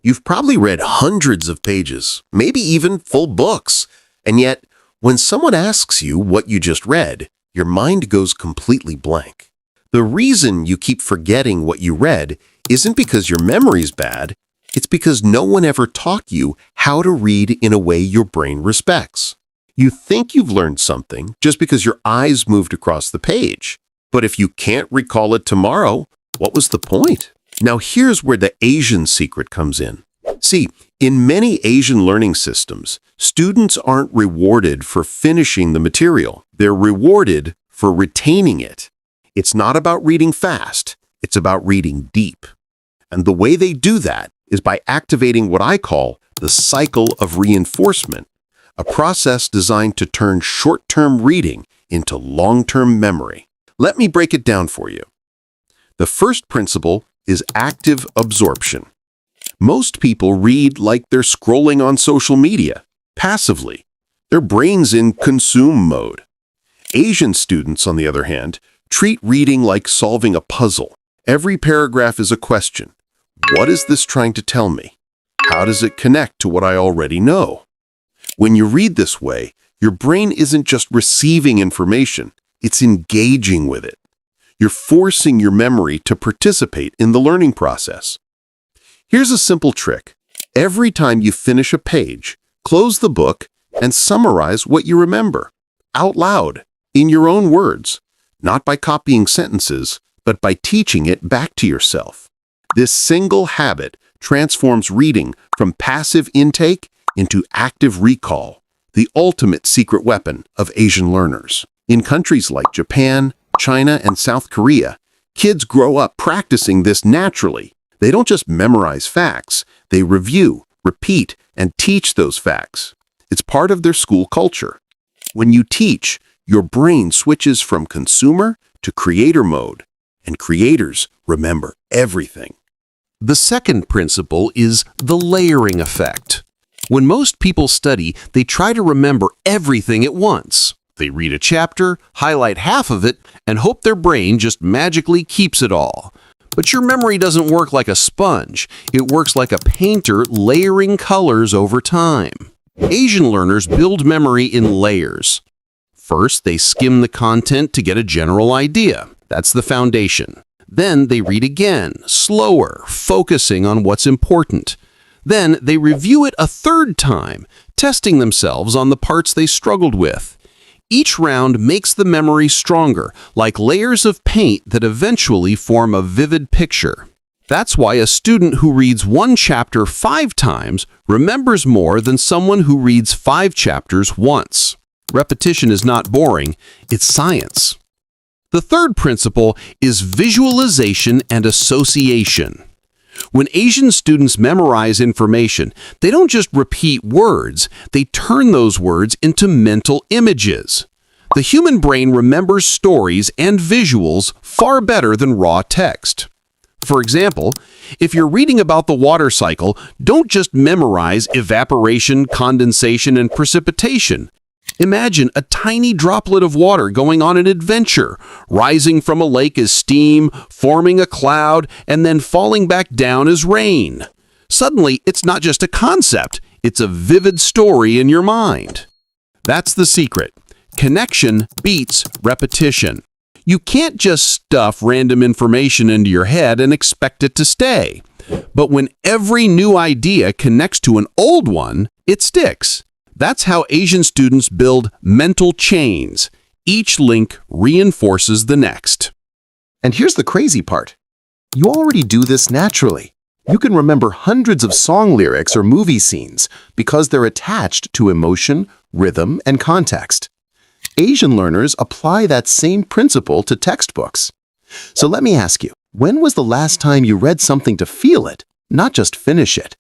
You've probably read hundreds of pages, maybe even full books, and yet, when someone asks you what you just read, your mind goes completely blank. The reason you keep forgetting what you read isn't because your memory's bad, it's because no one ever taught you how to read in a way your brain respects. You think you've learned something just because your eyes moved across the page. But if you can't recall it tomorrow, what was the point? Now here's where the Asian secret comes in. See, in many Asian learning systems, students aren't rewarded for finishing the material. They're rewarded for retaining it. It's not about reading fast, it's about reading deep. And the way they do that is by activating what I call the cycle of reinforcement, a process designed to turn short-term reading into long-term memory. Let me break it down for you. The first principle is active absorption. Most people read like they're scrolling on social media, passively. Their brain's in consume mode. Asian students, on the other hand, treat reading like solving a puzzle. Every paragraph is a question. What is this trying to tell me? How does it connect to what I already know? When you read this way, your brain isn't just receiving information, it's engaging with it. You're forcing your memory to participate in the learning process. Here's a simple trick. Every time you finish a page, close the book and summarize what you remember, out loud, in your own words, not by copying sentences, but by teaching it back to yourself. This single habit transforms reading from passive intake into active recall, the ultimate secret weapon of Asian learners. In countries like Japan, China, and South Korea, kids grow up practicing this naturally. They don't just memorize facts, they review, repeat, and teach those facts. It's part of their school culture. When you teach, your brain switches from consumer to creator mode, and creators remember everything. The second principle is the layering effect. When most people study, they try to remember everything at once. They read a chapter, highlight half of it, and hope their brain just magically keeps it all. But your memory doesn't work like a sponge. It works like a painter layering colors over time. Asian learners build memory in layers. First, they skim the content to get a general idea. That's the foundation. Then they read again, slower, focusing on what's important. Then they review it a third time, testing themselves on the parts they struggled with. Each round makes the memory stronger, like layers of paint that eventually form a vivid picture. That's why a student who reads one chapter 5 times remembers more than someone who reads 5 chapters once. Repetition is not boring, it's science. The third principle is visualization and association. When Asian students memorize information, they don't just repeat words, they turn those words into mental images. The human brain remembers stories and visuals far better than raw text. For example, if you're reading about the water cycle, don't just memorize evaporation, condensation, and precipitation. Imagine a tiny droplet of water going on an adventure, rising from a lake as steam, forming a cloud, and then falling back down as rain. Suddenly, it's not just a concept, it's a vivid story in your mind. That's the secret. Connection beats repetition. You can't just stuff random information into your head and expect it to stay. But when every new idea connects to an old one, it sticks. That's how Asian students build mental chains. Each link reinforces the next. And here's the crazy part. You already do this naturally. You can remember hundreds of song lyrics or movie scenes because they're attached to emotion, rhythm, and context. Asian learners apply that same principle to textbooks. So let me ask you, when was the last time you read something to feel it, not just finish it?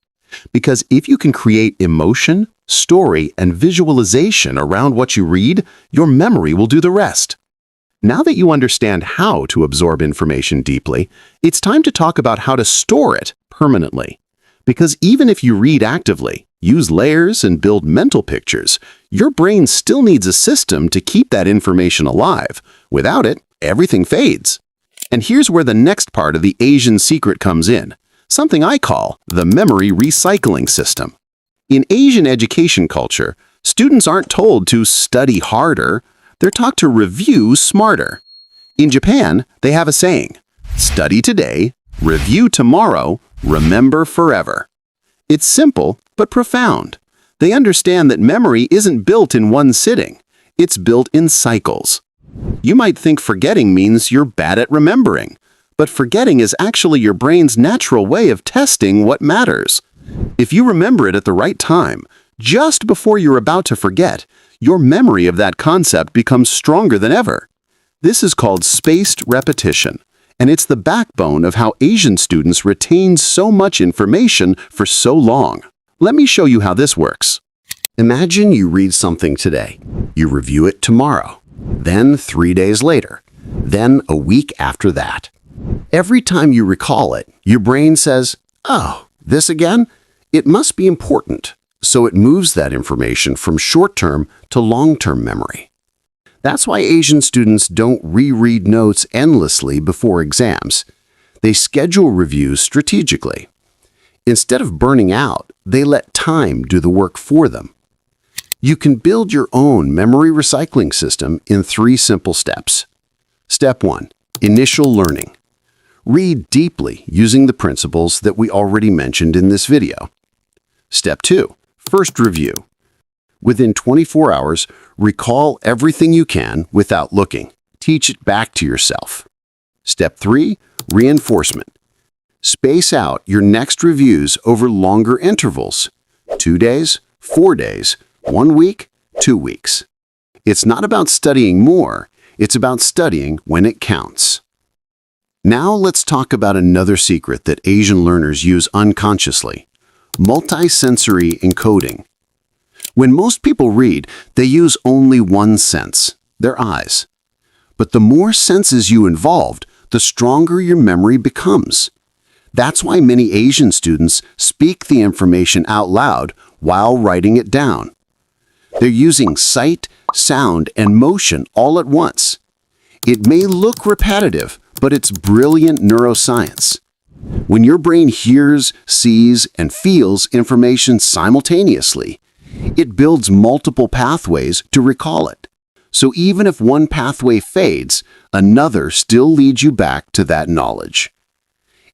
Because if you can create emotion, story, and visualization around what you read, your memory will do the rest. Now that you understand how to absorb information deeply, it's time to talk about how to store it permanently. Because even if you read actively, use layers, and build mental pictures, your brain still needs a system to keep that information alive. Without it, everything fades. And here's where the next part of the Asian secret comes in. something I call the memory recycling system. In Asian education culture, students aren't told to study harder, they're taught to review smarter. In Japan, they have a saying, study today, review tomorrow, remember forever. It's simple but profound. They understand that memory isn't built in one sitting, it's built in cycles. You might think forgetting means you're bad at remembering, but forgetting is actually your brain's natural way of testing what matters. If you remember it at the right time, just before you're about to forget, your memory of that concept becomes stronger than ever. This is called spaced repetition, and it's the backbone of how Asian students retain so much information for so long. Let me show you how this works. Imagine you read something today. You review it tomorrow, then 3 days later, then a week after that. Every time you recall it, your brain says, "Oh, this again? It must be important." So it moves that information from short-term to long-term memory. That's why Asian students don't reread notes endlessly before exams. They schedule reviews strategically. Instead of burning out, they let time do the work for them. You can build your own memory recycling system in 3 simple steps. Step 1. Initial learning. Read deeply using the principles that we already mentioned in this video. Step 2. First review. Within 24 hours, recall everything you can without looking. Teach it back to yourself. Step 3. Reinforcement. Space out your next reviews over longer intervals. 2 days, 4 days, 1 week, 2 weeks. It's not about studying more, it's about studying when it counts. Now let's talk about another secret that Asian learners use unconsciously: multisensory encoding. When most people read, they use only one sense, their eyes. But the more senses you involved, the stronger your memory becomes. That's why many Asian students speak the information out loud while writing it down. They're using sight, sound, and motion all at once. It may look repetitive, but it's brilliant neuroscience. When your brain hears, sees, and feels information simultaneously, it builds multiple pathways to recall it. So even if one pathway fades, another still leads you back to that knowledge.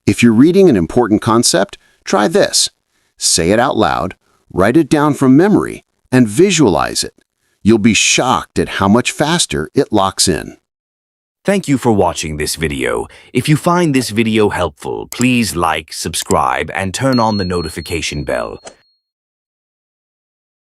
If you're reading an important concept, try this. Say it out loud, write it down from memory, and visualize it. You'll be shocked at how much faster it locks in. Thank you for watching this video. If you find this video helpful, please like, subscribe, and turn on the notification bell.